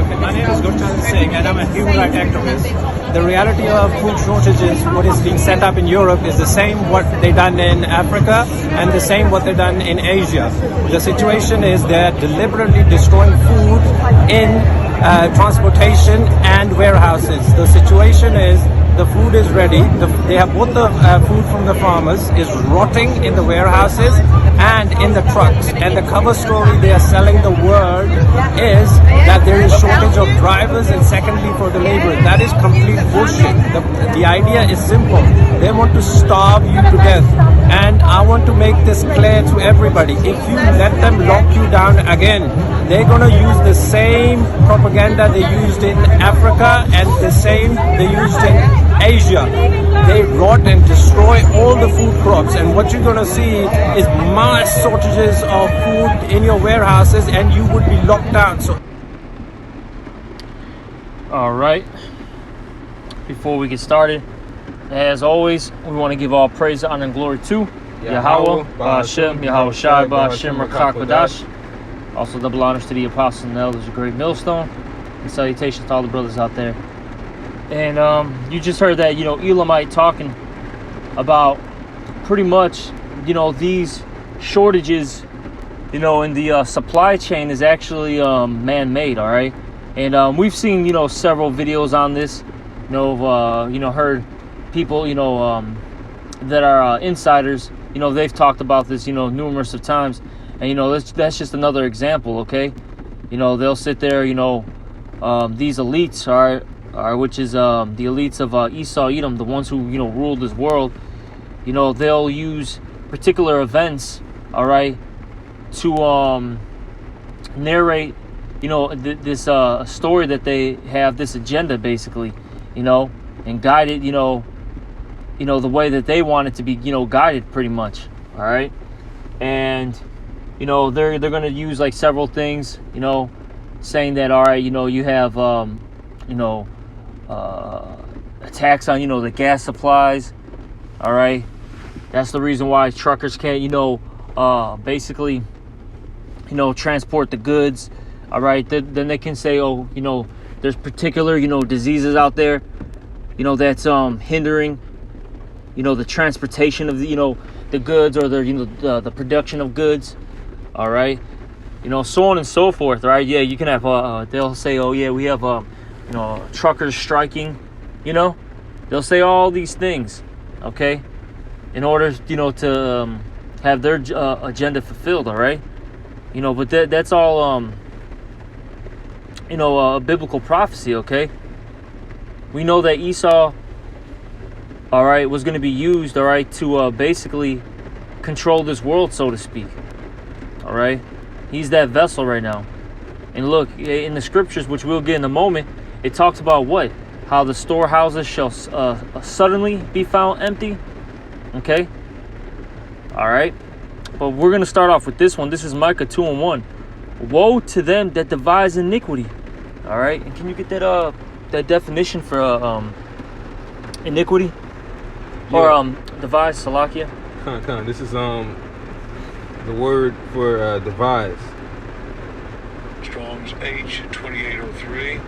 My name is Gurcharan Singh and I'm a human rights activist. The reality of food shortages, what is being set up in Europe is the same what they done in Africa and the same what they done in Asia. The situation is they're deliberately destroying food in transportation and warehouses. The situation is the food is ready. They have both the food from the farmers is rotting in the warehouses and in the trucks. And the cover story they are selling the world is that there is shortage of drivers and secondly for the laborers. That is complete bullshit. The idea is simple. They want to starve you to death. And I want to make this clear to everybody. If you let them lock you down again, they're going to use the same propaganda they used in Africa and the same they used in Asia. They rot and destroy all the food crops, and what you're going to see is mass shortages of food in your warehouses and you would be locked down. So all right, before we get started, as always, we want to give all praise, honor, and glory to Yahweh, Ba'ashem, Yahweh Shai, Ba'ashem, Rakak Wadash. Also double honors to the apostles and elders of Great Millstone, and salutations to all the brothers out there. And you just heard that, Elamite talking about pretty much, these shortages, in the supply chain is actually man-made, all right? And we've seen, several videos on this, heard people, that are insiders, they've talked about this, numerous of times. And, that's just another example, okay? They'll sit there, these elites, all right? Which is the elites of Esau, Edom, the ones who ruled this world. They'll use particular events, all right, to narrate, this story that they have, this agenda basically, and guide it, the way that they want it to be, guided pretty much, all right. And they're gonna use like several things, saying that, all right, you have attacks on the gas supplies, all right. That's the reason why truckers can't basically transport the goods, all right. Then they can say, oh, there's particular diseases out there that's hindering the transportation of the goods or the production of goods, all right. So on and so forth, right? Yeah, you can have they'll say, oh yeah, we have truckers striking, they'll say all these things, okay, in order, to have their agenda fulfilled, all right, but that's all, biblical prophecy, okay. We know that Esau, all right, was going to be used, all right, to basically control this world, so to speak, all right. He's that vessel right now. And look, in the scriptures, which we'll get in a moment, it talks about what? How the storehouses shall suddenly be found empty. Okay? All right? But we're going to start off with this one. This is Micah 2:1. Woe to them that devise iniquity. All right? And can you get that definition for iniquity? Yeah. Or devise, Salakia? This is the word for devise. Strong's H2803.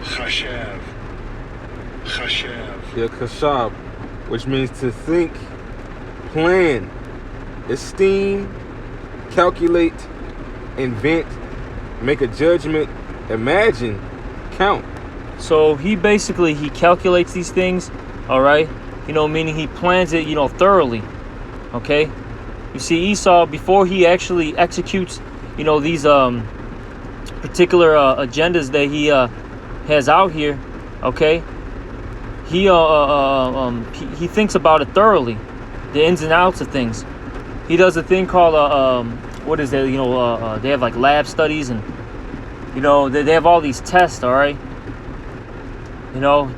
Chashav. Yeah, chashab, which means to think, plan, esteem, calculate, invent, make a judgment, imagine, count. So he calculates these things, all right? Meaning he plans it, thoroughly, okay? You see, Esau, before he actually executes, these particular agendas that he has out here, okay? He thinks about it thoroughly, the ins and outs of things. He does a thing called what is that? They have like lab studies, and they have all these tests, all right?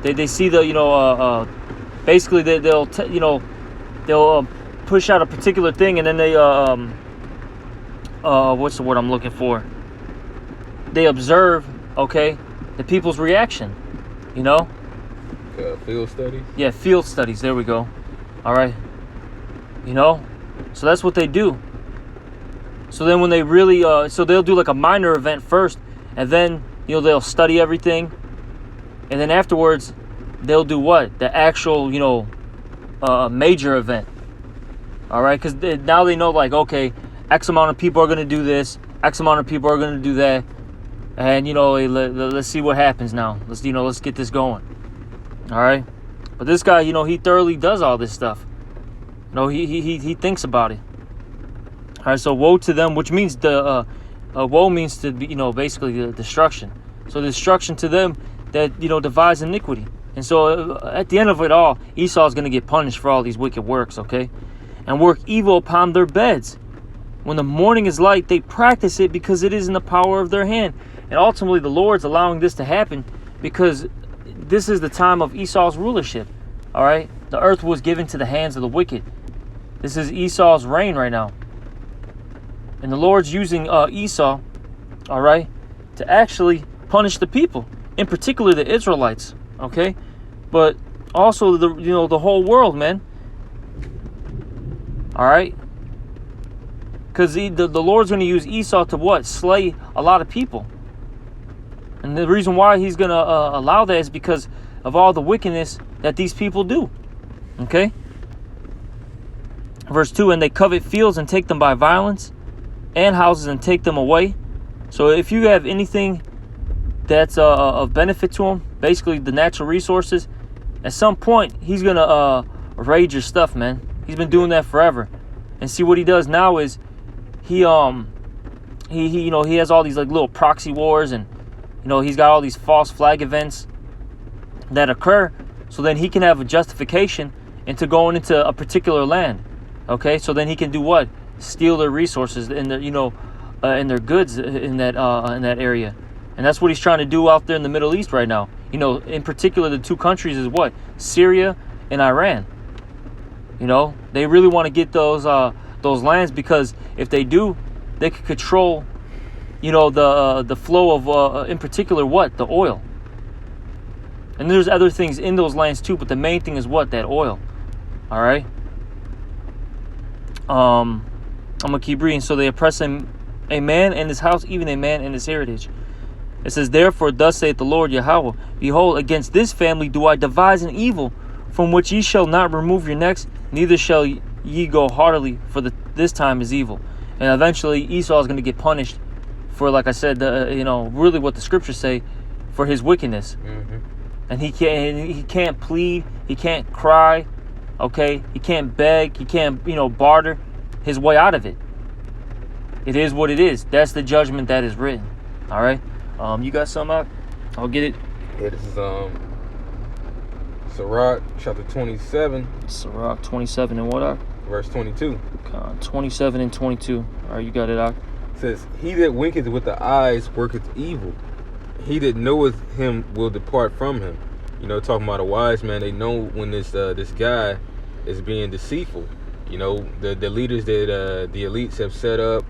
They see the basically they'll push out a particular thing, and then they what's the word I'm looking for? They observe, okay, the people's reaction, Field studies? Yeah, field studies, there we go. All right. So that's what they do. So then when they really so they'll do like a minor event first, and then they'll study everything, and then afterwards they'll do what? The actual, major event. All right, because now they know, like, okay, X amount of people are going to do this, X amount of people are going to do that, and let's see what happens now. Let's get this going. All right, but this guy, he thoroughly does all this stuff. He thinks about it. All right, so woe to them, which means woe means to be, basically the destruction. So destruction to them that devise iniquity. And so at the end of it all, Esau is going to get punished for all these wicked works, okay? And work evil upon their beds. When the morning is light, they practice it because it is in the power of their hand. And ultimately, the Lord's allowing this to happen because this is the time of Esau's rulership, all right? The earth was given to the hands of the wicked. This is Esau's reign right now. And the Lord's using Esau, all right, to actually punish the people, in particular the Israelites, okay? But also the whole world, man. All right? Because the Lord's going to use Esau to what? Slay a lot of people. And the reason why he's going to allow that is because of all the wickedness that these people do. Okay? Verse 2, and they covet fields and take them by violence, and houses and take them away. So if you have anything that's of benefit to him, basically the natural resources, at some point he's going to raid your stuff, man. He's been doing that forever. And see what he does now is he has all these like little proxy wars, and he's got all these false flag events that occur, so then he can have a justification into going into a particular land. Okay, so then he can do what? Steal their resources and their and their goods in that area. And that's what he's trying to do out there in the Middle East right now. In particular, the two countries is what? Syria and Iran. They really want to get those lands, because if they do, they could control, the flow of, in particular, what? The oil. And there's other things in those lands too, but the main thing is what? That oil. All right. I'm gonna keep reading. So they oppress a man and his house, even a man and his heritage. It says, therefore, thus saith the Lord Yahweh, behold, against this family do I devise an evil, from which ye shall not remove your necks, neither shall ye go heartily, for this time is evil. And eventually Esau is going to get punished for, like I said, really what the scriptures say, for his wickedness. Mm-hmm. And he can't plead, he can't cry, okay? He can't beg, he can't, barter his way out of it. It is what it is. That's the judgment that is written. All right? You got something out? I'll get it. Yeah, this is Sirach chapter 27. Sirach 27 and what, Ak? Verse 22. 27 and 22. All right, you got it, Ak. It says, he that winketh with the eyes worketh evil. He that knoweth him will depart from him. Talking about a wise man, they know when this guy is being deceitful. The leaders that the elites have set up,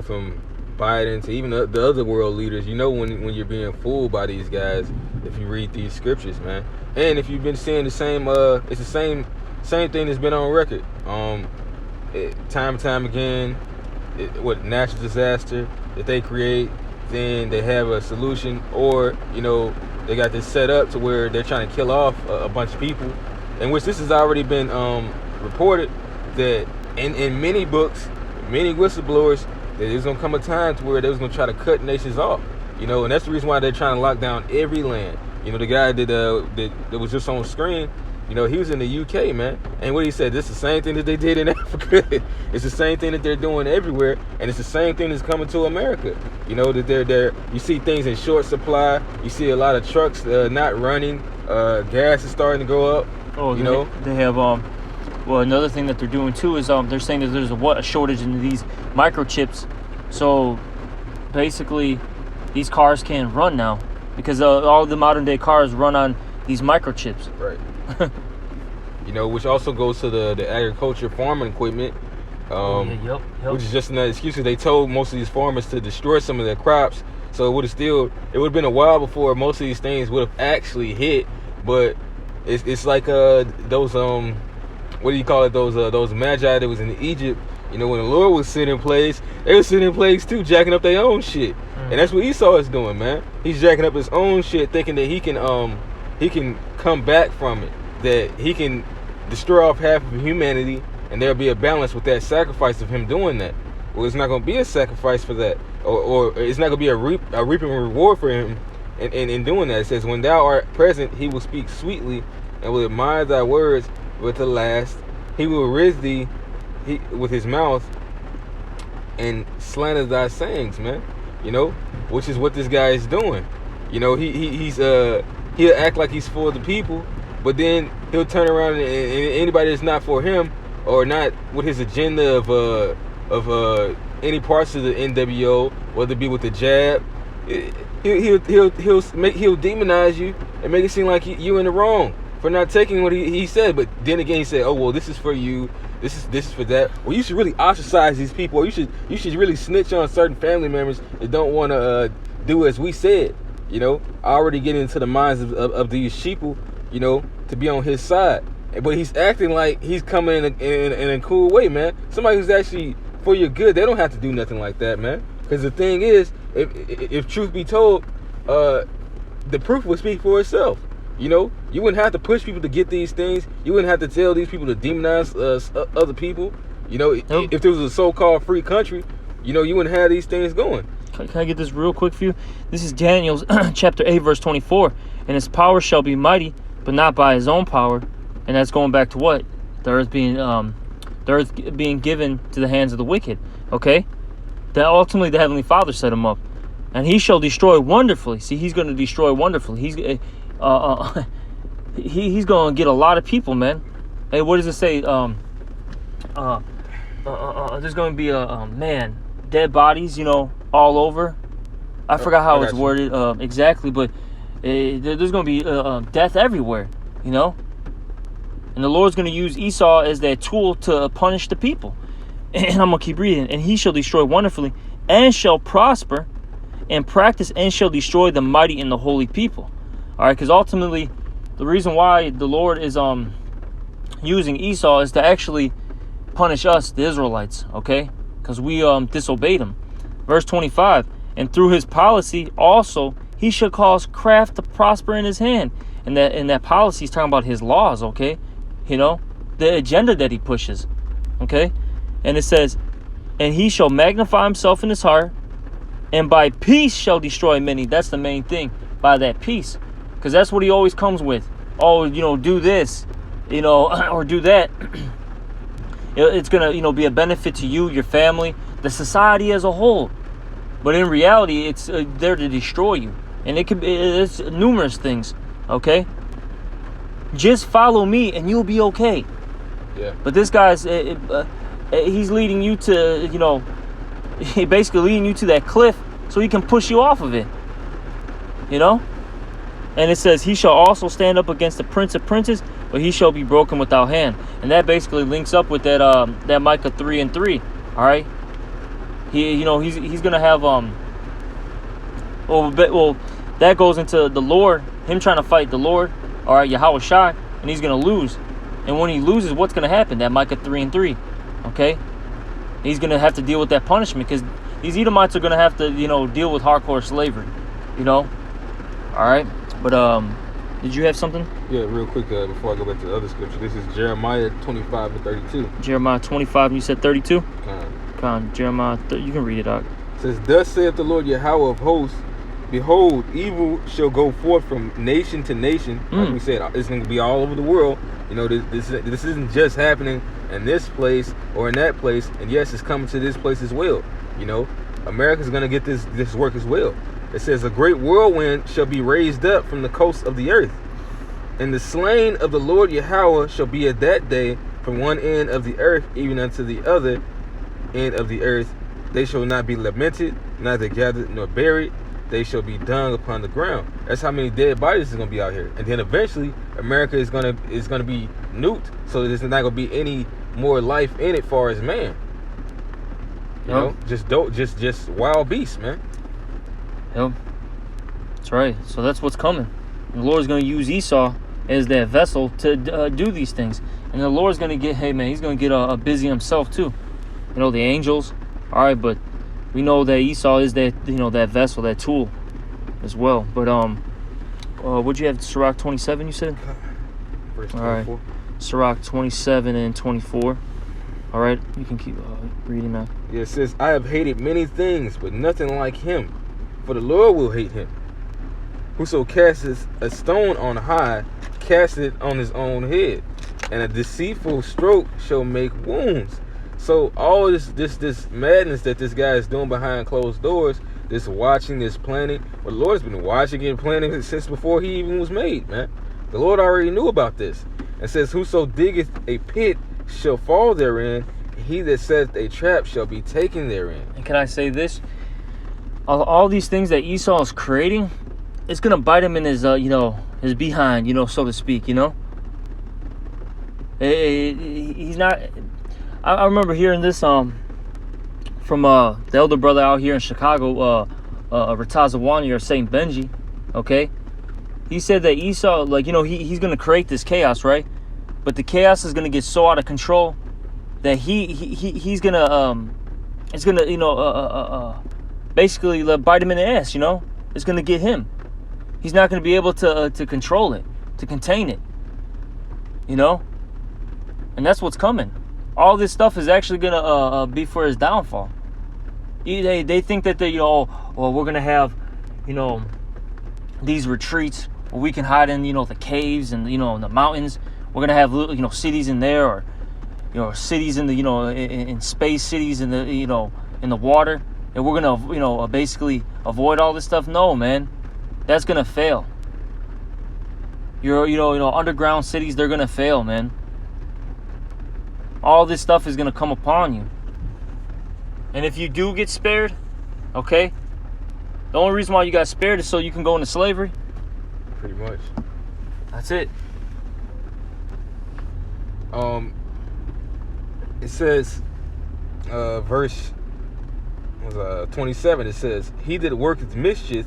from Biden to even the other world leaders, when you're being fooled by these guys, if you read these scriptures, man. And if you've been seeing the same, it's the same thing that's been on record. Time and time again, natural disaster that they create, then they have a solution, or they got this set up to where they're trying to kill off a bunch of people, in which this has already been reported that in many books, many whistleblowers, that there's gonna come a time to where they was gonna try to cut nations off, and that's the reason why they're trying to lock down every land. The guy that was just on screen, he was in the UK, man, and what he said, this is the same thing that they did in Africa. It's the same thing that they're doing everywhere, and it's the same thing that's coming to America. That they're you see things in short supply. You see a lot of trucks not running. Gas is starting to go up. Oh, they have well, another thing that they're doing too is they're saying that there's a shortage in these microchips. So basically, these cars can't run now because all the modern day cars run on these microchips. Right. Which also goes to the agriculture farming equipment. Yep. Which is just another excuse. They told most of these farmers to destroy some of their crops, so it would have been a while before most of these things would have actually hit. But it's like those what do you call it? Those magi that was in Egypt. When the Lord was sitting in place, they were sitting in place too, jacking up their own shit. And that's what Esau is doing, man. He's jacking up his own shit, thinking that he can come back from it, that he can destroy off half of humanity, and there'll be a balance with that sacrifice of him doing that. Well, it's not going to be a sacrifice for that, or it's not going to be a reaping reward for him in doing that. It says, when thou art present, he will speak sweetly, and will admire thy words with the last. He will riz thee with his mouth, and slander thy sayings, man. You know, which is what this guy is doing. You know, he'll act like he's for the people, but then he'll turn around and anybody that's not for him or not with his agenda of any parts of the NWO, whether it be with the jab, he'll demonize you and make it seem like you in the wrong for not taking what he said. But then again, he said, "Oh well, this is for you. This is for that." Well, you should really ostracize these people. Or you should really snitch on certain family members that don't want to do as we said. You know, already getting into the minds of these sheeple, you know, to be on his side. But he's acting like he's coming in a cool way, man. Somebody who's actually for your good, they don't have to do nothing like that, man. Because the thing is, if truth be told, the proof will speak for itself. You know, you wouldn't have to push people to get these things. You wouldn't have to tell these people to demonize other people. You know, if there was a so-called free country, you know, you wouldn't have these things going. Can I get this real quick for you? This is Daniel chapter 8, verse 24. And his power shall be mighty, but not by his own power. And that's going back to what? The earth being given to the hands of the wicked. Okay? That ultimately the Heavenly Father set him up. And he shall destroy wonderfully. See, he's going to destroy wonderfully. He's going to get a lot of people, man. Hey, what does it say? There's going to be dead bodies, you know, all over. I forgot how it's worded exactly, but there's going to be death everywhere, you know. And the Lord's going to use Esau as that tool to punish the people. And I'm going to keep reading. And he shall destroy wonderfully, and shall prosper, and practice, and shall destroy the mighty and the holy people. All right, because ultimately, the reason why the Lord is using Esau is to actually punish us, the Israelites, okay? Because we disobeyed him. Verse 25, and through his policy also he shall cause craft to prosper in his hand. And that policy is talking about his laws, okay? You know, the agenda that he pushes, okay? And it says, and he shall magnify himself in his heart, and by peace shall destroy many. That's the main thing, by that peace. Because that's what he always comes with. Oh, you know, do this, you know, or do that. It's going to, you know, be a benefit to you, your family, the society as a whole. But in reality, it's there to destroy you. And it's numerous things, okay? Just follow me and you'll be okay. Yeah. But this guy's, he's leading you to, you know, basically leading you to that cliff so he can push you off of it. You know? And it says, he shall also stand up against the prince of princes, but he shall be broken without hand. And that basically links up with that Micah 3:3. All right? He's going to have, that goes into the Lord, him trying to fight the Lord, all right, Yahweh Shai, and he's going to lose. And when he loses, what's going to happen? That Micah 3:3, okay? He's going to have to deal with that punishment because these Edomites are going to have to, you know, deal with hardcore slavery, you know? All right? But, did you have something? Yeah, real quick, before I go back to the other scripture. This is Jeremiah 25:32. Jeremiah 25, you said 32? Jeremiah, you can read it out. It says, thus saith the Lord Yahweh of hosts, behold, evil shall go forth from nation to nation. Like we said, it's going to be all over the world. You know, this isn't just happening in this place or in that place. And yes, it's coming to this place as well. You know, America's going to get this work as well. It says, a great whirlwind shall be raised up from the coast of the earth. And the slain of the Lord Yahweh shall be at that day from one end of the earth even unto the other end of the earth. They shall not be lamented, neither gathered nor buried. They shall be dung upon the ground. That's how many dead bodies is going to be out here. And then eventually, America is going to be nuked. So there's not going to be any more life in it far as man. You know, just wild beasts, man. Yep. That's right. So that's what's coming. And the Lord's going to use Esau as that vessel to do these things. And the Lord's going to get, he's going to get busy himself too. You know, the angels. All right, but we know that Esau is that, you know, that vessel, that tool as well. But what'd you have? Sirach 27, you said? Verse All right. 24. Sirach 27 and 24. All right, you can keep reading that. Yeah, it says, I have hated many things, but nothing like him. For the Lord will hate him. Whoso casteth a stone on high, cast it on his own head. And a deceitful stroke shall make wounds. So all this madness that this guy is doing behind closed doors, this watching, this planning, well, the Lord's been watching and planning since before he even was made, man. The Lord already knew about this. It says, whoso diggeth a pit shall fall therein, he that setteth a trap shall be taken therein. And can I say this? All these things that Esau is creating, it's gonna bite him in his, you know, his behind, you know, so to speak, you know. He's not. I remember hearing this from the elder brother out here in Chicago, Ratazawani or Saint Benji. Okay, he said that Esau, like, you know, he's gonna create this chaos, right? But the chaos is gonna get so out of control that he's gonna it's gonna, you know, basically bite him in the ass, you know. It's gonna get him. He's not gonna be able to control it, to contain it, you know. And that's what's coming. All this stuff is actually gonna be for his downfall. They think that they, you know, well, we're gonna have, you know, these retreats where we can hide in, you know, the caves and, you know, in the mountains. We're gonna have little, you know, cities in there, or, you know, cities in the, you know, in space, cities in the, you know, in the water, and we're gonna, you know, basically avoid all this stuff. No, man, that's gonna fail. You know, underground cities, they're gonna fail, man. All this stuff is gonna come upon you. And if you do get spared, okay, the only reason why you got spared is so you can go into slavery. Pretty much. That's it. It says, verse 27. It says, he that worketh mischief.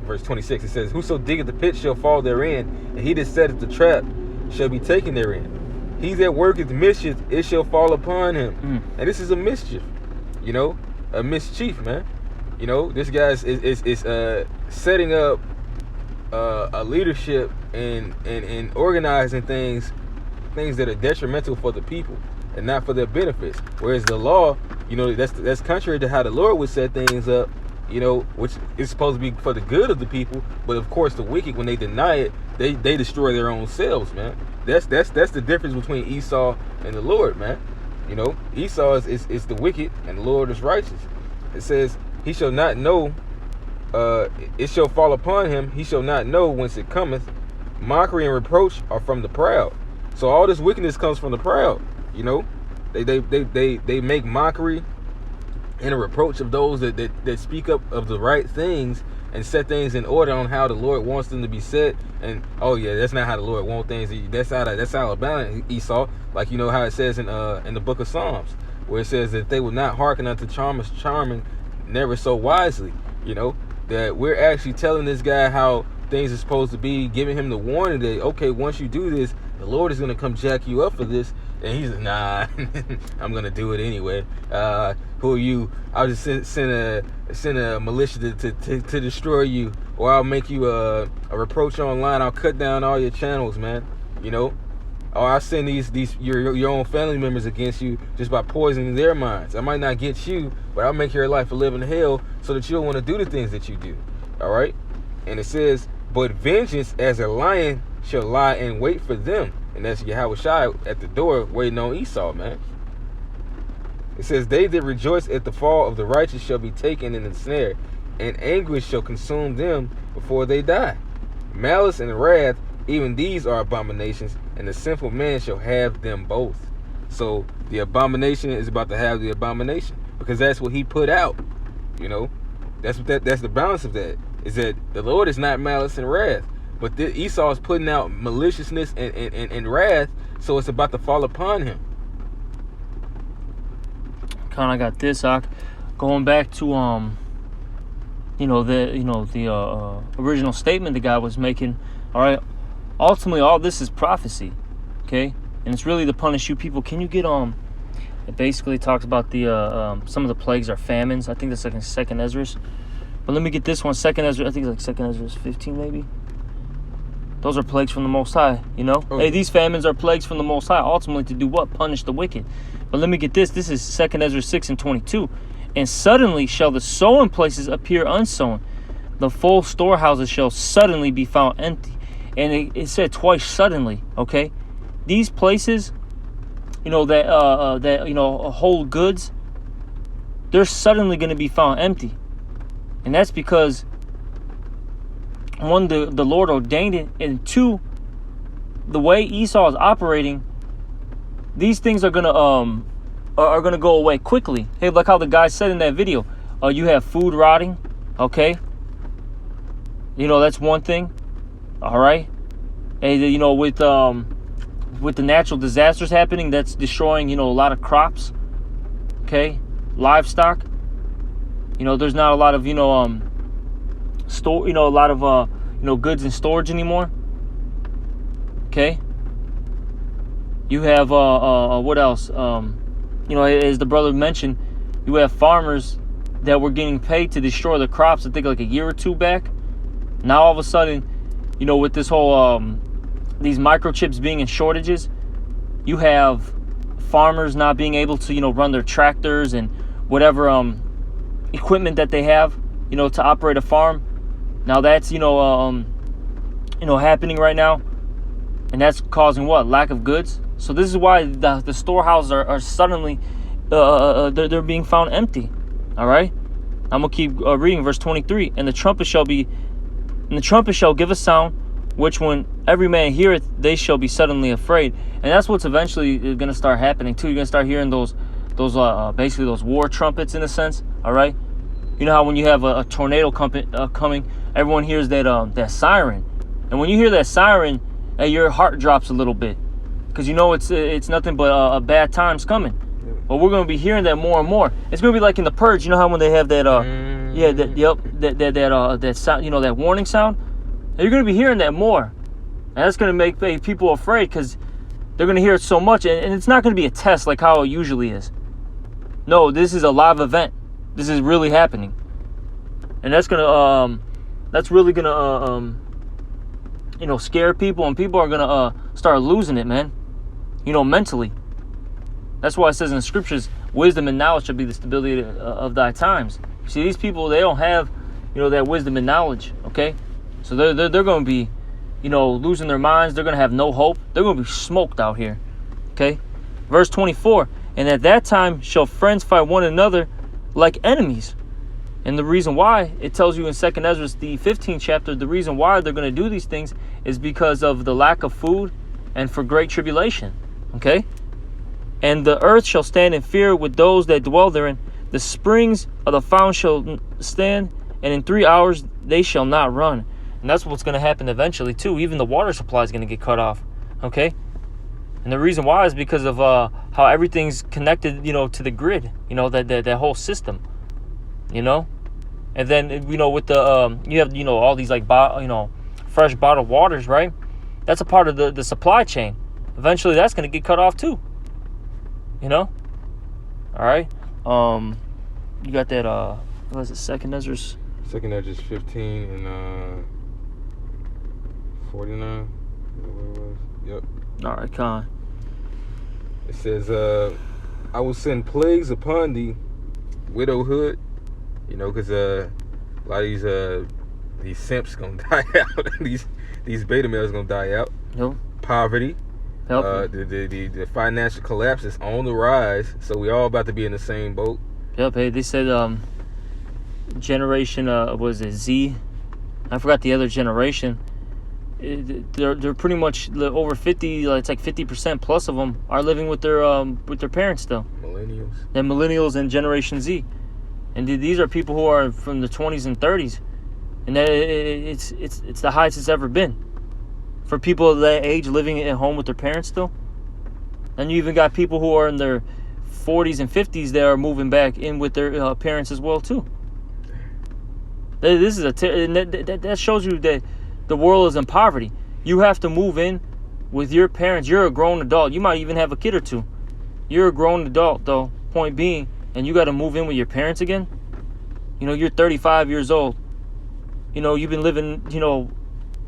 Verse 26. It says, whoso diggeth the pit shall fall therein, and he that setteth the trap shall be taken therein. He that worketh mischief, it shall fall upon him. And this is a mischief, you know, a mischief, man. You know, this guy is setting up a leadership and organizing things that are detrimental for the people and not for their benefits. Whereas the law, you know, that's contrary to how the Lord would set things up, you know, which is supposed to be for the good of the people. But of course, the wicked, when they deny it, they destroy their own selves, man. That's the difference between Esau and the Lord, man. You know, Esau is the wicked and the Lord is righteous. It says, he shall not know, it shall fall upon him, he shall not know whence it cometh. Mockery and reproach are from the proud. So all this wickedness comes from the proud, you know. They make mockery and a reproach of those that speak up of the right things and set things in order on how the Lord wants them to be set. And oh yeah, that's not how the Lord wants things. That's how about Esau. Like, you know how it says in the book of Psalms, where it says that they will not hearken unto charmers charming never so wisely. You know, that we're actually telling this guy how things are supposed to be, giving him the warning that, okay, once you do this, the Lord is going to come jack you up for this. And he's like, nah, I'm going to do it anyway. Who are you? I'll just send a militia to destroy you, or I'll make you a reproach online. I'll cut down all your channels, man. You know, or I'll send your own family members against you just by poisoning their minds. I might not get you, but I'll make your life a living hell so that you don't want to do the things that you do. All right. And it says, but vengeance as a lion shall lie in wait for them. And that's Yahushua at the door waiting on Esau, man. It says, they that rejoice at the fall of the righteous shall be taken in the snare, and anguish shall consume them before they die. Malice and wrath, even these are abominations, and the sinful man shall have them both. So the abomination is about to have the abomination, because that's what he put out. You know, that's the balance of that, is that the Lord is not malice and wrath, but Esau is putting out maliciousness and wrath, so it's about to fall upon him. Kind of got this, going back to the original statement the guy was making. All right, ultimately all this is prophecy, okay, and it's really to punish you people. Can you get It basically talks about the some of the plagues are famines. I think that's like in 2nd Ezra. But let me get this one. 2nd Ezra, I think it's like 2nd Ezra 15 maybe. Those are plagues from the Most High, you know? Oh. Hey, these famines are plagues from the Most High, ultimately to do what? Punish the wicked. But let me get this. This is 2nd Ezra 6 and 22. And suddenly shall the sown places appear unsown. The full storehouses shall suddenly be found empty. And it said twice suddenly, okay? These places, you know, that you know, hold goods, they're suddenly going to be found empty. And that's because, one, the Lord ordained it, and two, the way Esau is operating, these things are gonna go away quickly. Hey, like how the guy said in that video, you have food rotting, okay? You know, that's one thing. All right. And you know, with the natural disasters happening, that's destroying, you know, a lot of crops. Okay, livestock. You know, there's not a lot of, you know, a lot of you know, goods in storage anymore. Okay. You have what else? You know, as the brother mentioned, you have farmers that were getting paid to destroy the crops, I think like a year or two back. Now all of a sudden, you know, with this whole these microchips being in shortages, you have farmers not being able to, you know, run their tractors and whatever equipment that they have, you know, to operate a farm. Now that's, you know, happening right now, and that's causing what? Lack of goods. So this is why the storehouses are suddenly they're being found empty. All right, I'm gonna keep reading verse 23. And the trumpet shall give a sound, which when every man heareth, they shall be suddenly afraid. And that's what's eventually going to start happening too. You're going to start hearing those basically those war trumpets in a sense. All right. You know how when you have a tornado coming, everyone hears that siren. And when you hear that siren, your heart drops a little bit, because you know it's nothing but bad times coming. But we're going to be hearing that more and more. It's going to be like in The Purge. You know how when they have that that sound, you know, that warning sound? And you're going to be hearing that more. And that's going to make people afraid, because they're going to hear it so much. And it's not going to be a test like how it usually is. No, this is a live event. This is really happening. And that's going to, that's really going to, you know, scare people. And people are going to start losing it, man. You know, mentally. That's why it says in the scriptures, wisdom and knowledge shall be the stability of thy times. You see, these people, they don't have, you know, that wisdom and knowledge, okay? So they're going to be, you know, losing their minds. They're going to have no hope. They're going to be smoked out here, okay? Verse 24, and at that time shall friends fight one another like enemies. And the reason why, it tells you in 2nd Ezra, the 15th chapter, the reason why they're going to do these things is because of the lack of food and for great tribulation, okay? And the earth shall stand in fear with those that dwell therein. The springs of the fountain shall stand, and in 3 hours they shall not run. And that's what's going to happen eventually too. Even the water supply is going to get cut off. Okay? And the reason why is because of how everything's connected, you know, to the grid. You know, that whole system. You know? And then, you know, with the you have, you know, all these like fresh bottled waters, right? That's a part of the supply chain. Eventually that's going to get cut off too. You know? All right. You got that what was it, 2nd Ezra? 2nd Ezra 15 and 49. Is that what it was? Yep. All right, Con. It says, I will send plagues upon thee, widowhood. You know, because a lot of these simps gonna die out. these beta males gonna die out. Yep. Poverty. The financial collapse is on the rise, so we all about to be in the same boat. Yep. Hey, they said generation was it Z? I forgot the other generation. They're pretty much over 50. It's like 50% plus of them are living with their parents still. Millennials. They're millennials and Generation Z, and these are people who are from the 20s and 30s, and it's the highest it's ever been. For people of that age living at home with their parents still. And you even got people who are in their 40s and 50s that are moving back in with their parents as well too. This is that shows you that the world is in poverty. You have to move in with your parents. You're a grown adult. You might even have a kid or two. You're a grown adult, though, point being, and you got to move in with your parents again. You know, you're 35 years old. You know, you've been living,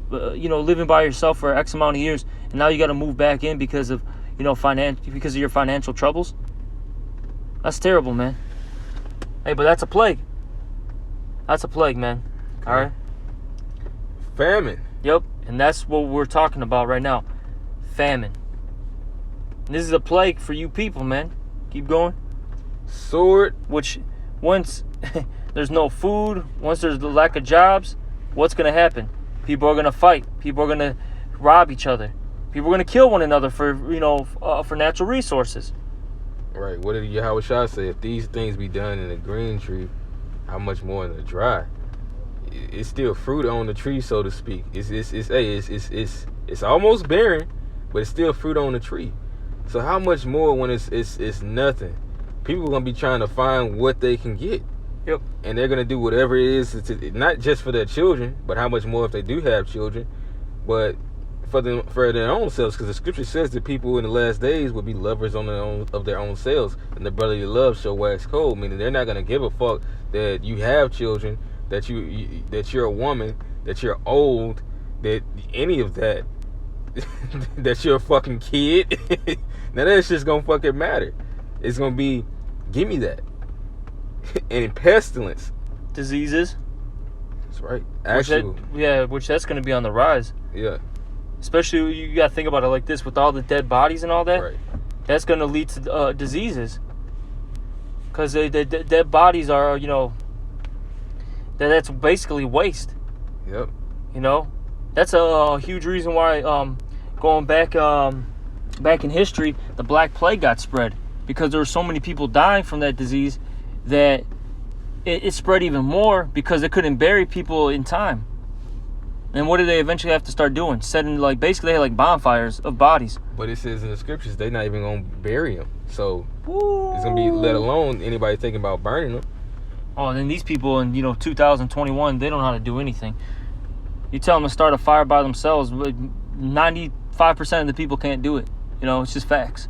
living by yourself for X amount of years, and now you got to move back in because of, because of your financial troubles. That's terrible, man. Hey, but that's a plague. That's a plague, man. All right? Famine. Yep, and that's what we're talking about right now. Famine. And this is a plague for you people, man. Keep going. Sword. Which, once there's no food, once there's the lack of jobs, what's going to happen? People are going to fight. People are going to rob each other. People are going to kill one another for natural resources. Right. What did Yahweh Shah say? If these things be done in a green tree, how much more in the dry? It's still fruit on the tree, so to speak. It's almost barren, but it's still fruit on the tree. So how much more when it's nothing? People are gonna be trying to find what they can get. Yep. And they're gonna do whatever it is not just for their children, but how much more if they do have children, but for their own selves, because the scripture says that people in the last days will be lovers of their own selves, and the brotherly love shall wax cold. Meaning they're not gonna give a fuck that you have children, that you're a woman, that you're old, that any of that, that you're a fucking kid. Now that's just gonna fucking matter. It's gonna be, give me that. And pestilence, diseases. That's right. Which that's gonna be on the rise. Yeah. Especially you gotta think about it like this, with all the dead bodies and all that. Right. That's gonna lead to diseases. Because the dead bodies are, that's basically waste. Yep. That's a huge reason why going back in history, the Black Plague got spread, because there were so many people dying from that disease that it spread even more because they couldn't bury people in time. And what did they eventually have to start doing? Setting basically they had bonfires of bodies. But it says in the scriptures they're not even gonna bury them, so it's gonna be, let alone anybody thinking about burning them. Oh, and then these people in 2021, they don't know how to do anything. You tell them to start a fire by themselves, but 95% of the people can't do it. It's just facts.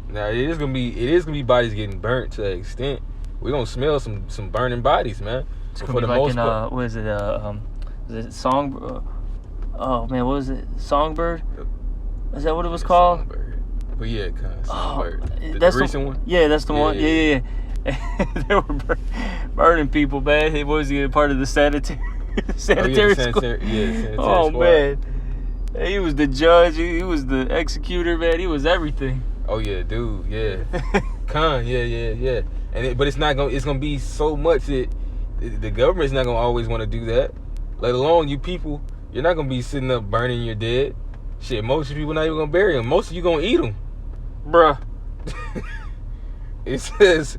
Now it is gonna be bodies getting burnt to that extent. We're gonna smell some burning bodies, man. It's gonna be like in what is it? Is it Song? Oh man, what was it? Songbird? Is that what it was called? Songbird. But yeah, kind of Songbird. That's the recent one. Yeah, that's the one. Yeah. They were burning people, man. He was part of the sanitary school. Sanitary oh squad. Man, he was the judge. He was the executor, man. He was everything. Oh yeah, dude. Yeah. Yeah. But it's not gonna. It's gonna be so much that the government's not gonna always want to do that. Let alone you people. You're not gonna be sitting up burning your dead. Shit, most of you people not even gonna bury them. Most of you gonna eat them, bruh. It says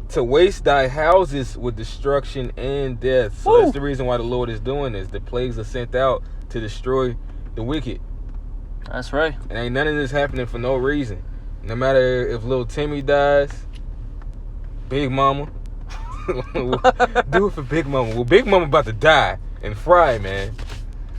to waste thy houses with destruction and death. So that's the reason why the Lord is doing this. The plagues are sent out to destroy the wicked. That's right. And ain't none of this happening for no reason. No matter if little Timmy dies, Big Mama. Do it for Big Mama. Well, Big Mama about to die and fry, man.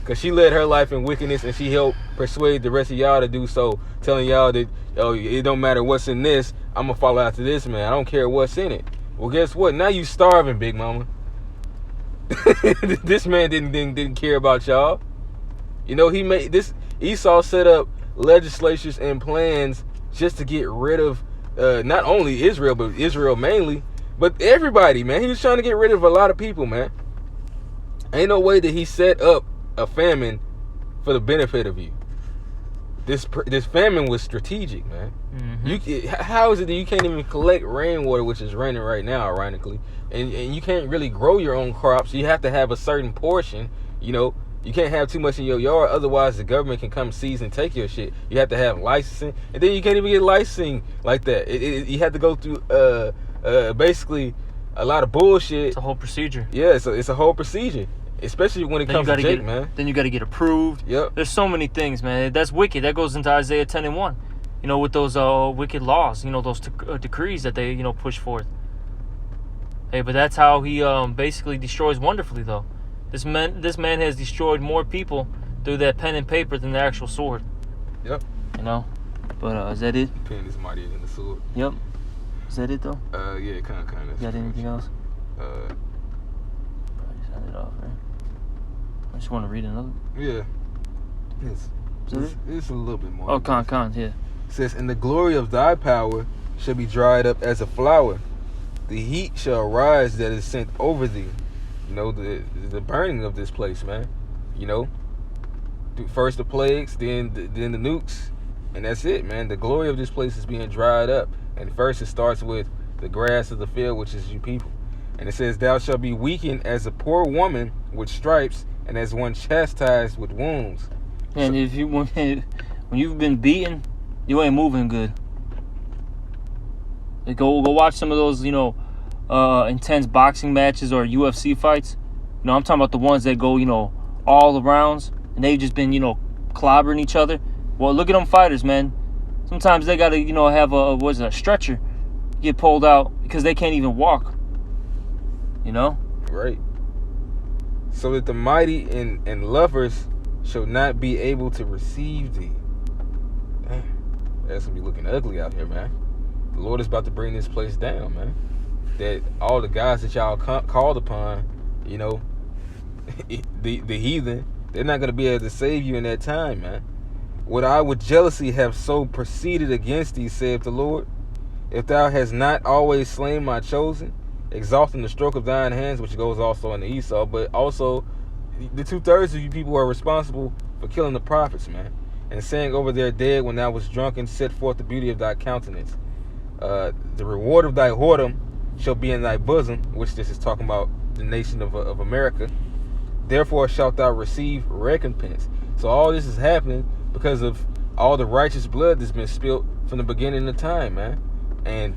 Because she led her life in wickedness, and she helped persuade the rest of y'all to do so. Telling y'all that, it don't matter what's in this, I'm going to follow after this, man. I don't care what's in it. Well, guess what? Now you starving, Big Mama. This man didn't care about y'all. He made this. Esau set up legislatures and plans just to get rid of not only Israel, but Israel mainly, but everybody, man. He was trying to get rid of a lot of people, man. Ain't no way that he set up a famine for the benefit of you. This famine was strategic, man. Mm-hmm. How is it that you can't even collect rainwater, which is raining right now, ironically, and you can't really grow your own crops? You have to have a certain portion, You can't have too much in your yard, otherwise the government can come seize and take your shit. You have to have licensing, and then you can't even get licensing like that. You have to go through basically a lot of bullshit. It's a whole procedure. Yeah, it's a whole procedure, especially when it comes to Jake, man. Then you got to get approved. Yep. There's so many things, man. That's wicked. That goes into Isaiah 10:1. With those wicked laws, those decrees that they push forth. Hey, but that's how he basically destroys wonderfully, though. This man has destroyed more people through that pen and paper than the actual sword. Yep. But is that it? Pen is mightier than the sword. Yep. Is that it though? Yeah, kind of. You got anything else? Uh, Probably send it off, right? I just want to read another. yeah. It's a little bit more. Oh, con, yeah. It says, "And the glory of thy power shall be dried up as a flower. The heat shall arise that is sent over thee." You know, the burning of this place, man. You know, first the plagues, then the nukes, and that's it, man. The glory of this place is being dried up. And first it starts with the grass of the field, which is you people. And it says, "Thou shalt be weakened as a poor woman with stripes, and as one chastised with wounds." And if you when you've been beaten, you ain't moving good. Like, go watch some of those, intense boxing matches or UFC fights. I'm talking about the ones that go, all the rounds, and they've just been, clobbering each other. Well, look at them fighters, man. Sometimes they gotta, have a stretcher get pulled out because they can't even walk. Right. "So that the mighty and lovers shall not be able to receive thee." Damn, that's gonna be looking ugly out here, man. The Lord is about to bring this place down, man. That all the guys that y'all called upon, the heathen, they're not gonna be able to save you in that time, man. "Would I with jealousy have so proceeded against thee, saith the Lord? If thou hast not always slain my chosen, exalting the stroke of thine hands," which goes also into Esau, but also the 2/3 of you people are responsible for killing the prophets, man, "and saying over their dead when thou was drunken, set forth the beauty of thy countenance. The reward of thy whoredom shall be in thy bosom," which this is talking about the nation of America. "Therefore shalt thou receive recompense." So all this is happening because of all the righteous blood that's been spilled from the beginning of time, man. And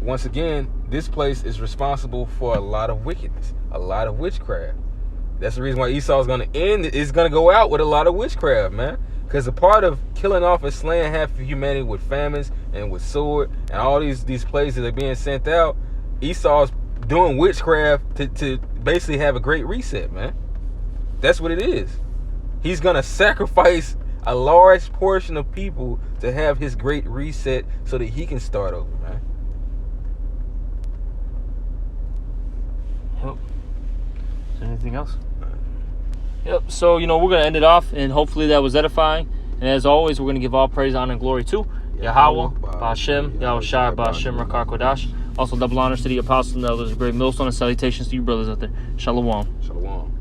once again, this place is responsible for a lot of wickedness, a lot of witchcraft. That's the reason why Esau is going to go out with a lot of witchcraft, man. Because a part of killing off and slaying half of humanity with famines and with sword and all these plagues that are being sent out, Esau's doing witchcraft to basically have a great reset, man. That's what it is. He's going to sacrifice a large portion of people to have his great reset so that he can start over, man. Yep. Is there anything else? Yep. So, we're going to end it off, and hopefully that was edifying. And as always, we're going to give all praise, honor, and glory to Yahweh, Ba'ashem, Yahushua, Ba'ashem, Rakar Kodash. Also, double honors to the apostles and elders, a great millstone, and salutations to you brothers out there. Shalom. Shalom.